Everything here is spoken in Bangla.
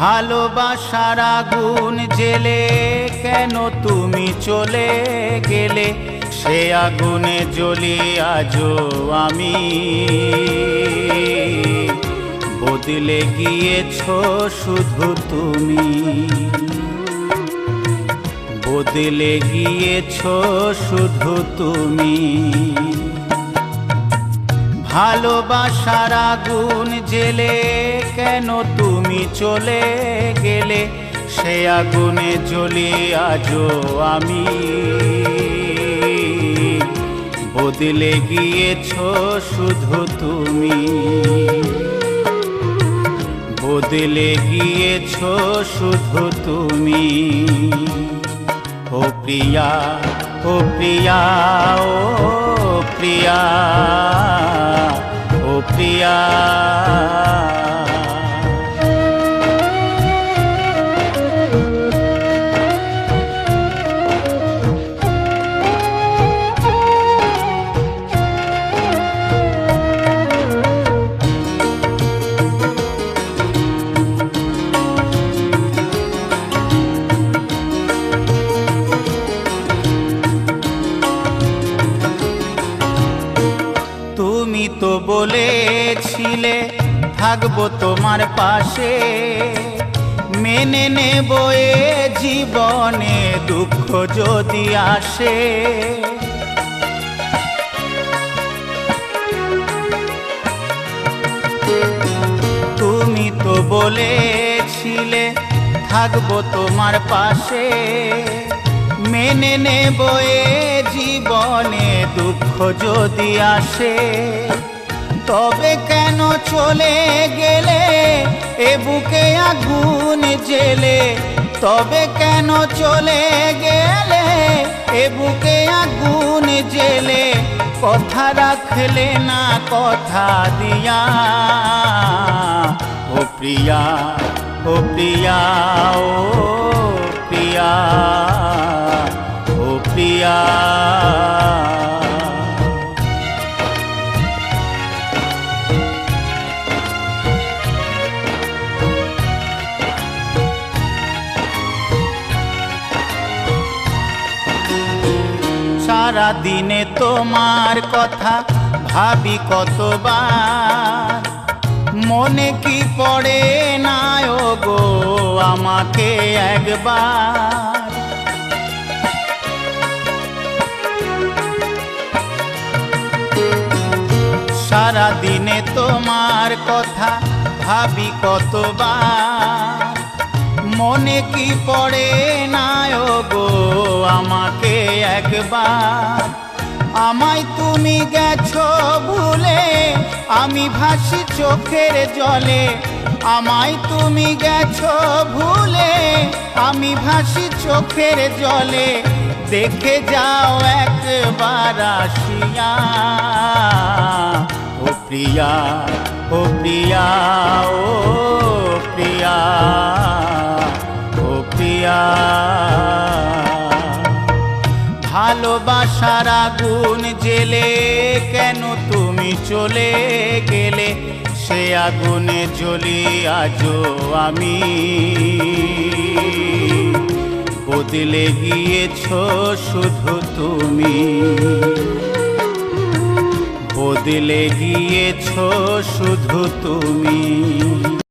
ভালোবাসার আগুন জেলে কেন তুমি চলে গেলে, সে আগুনে জ্বলি আজও আমি। বদলে গিয়েছো শুধু তুমি, বদলে গিয়েছো শুধু তুমি। ভালোবাসার আগুন জেলে কেন তুমি চলে গেলে, সে আগুনে জ্বলি আজও আমি। বদলে গিয়েছো শুধু তুমি, বদলে গিয়েছো শুধু তুমি। ও প্রিয়া, ও প্রিয়া, ও প্রিয়া, ও প্রিয়া। তুমি তো বলেছিলে থাকবো তোমার পাশে, মেনে নেব এ জীবনে দুঃখ যদি আসে। তুমি তো বলেছিলে থাকবো তোমার পাশে, মেনে নেব এ জীবনে দুঃখ যদি আসে। তবে কেন চলে গেলে এ বুকে আগুন জেলে, তবে কেন চলে গেলে এ বুকে আগুন জেলে। কথা রাখলে না কথা দিয়া, ও প্রিয়া, ও প্রিয়া, ও প্রিয়া, ও প্রিয়া। সারা দিনে তোমার কথা ভাবি কতবার, মনে কি পড়ে না ও গো আমাকে একবার। সারা দিনে তোমার কথা ভাবি কতবার, মনে কি পড়ে না ও গো আমাকে একবার। আমায় তুমি গেছো ভুলে, আমি ভাসি চোখের জলে। আমায় তুমি গেছো ভুলে, আমি ভাসি চোখের জলে। দেখে যাও একবার আসিয়া, ও প্রিয়া, ও প্রিয়া, ও প্রিয়া, ও প্রিয়া। ভালোবাসার আগুন জেলে কেন তুমি চলে গেলে, সে আগুনে জ্বলি আজও আমি। বদলে গিয়েছো শুধু তুমি, বদলে গিয়েছো শুধু তুমি।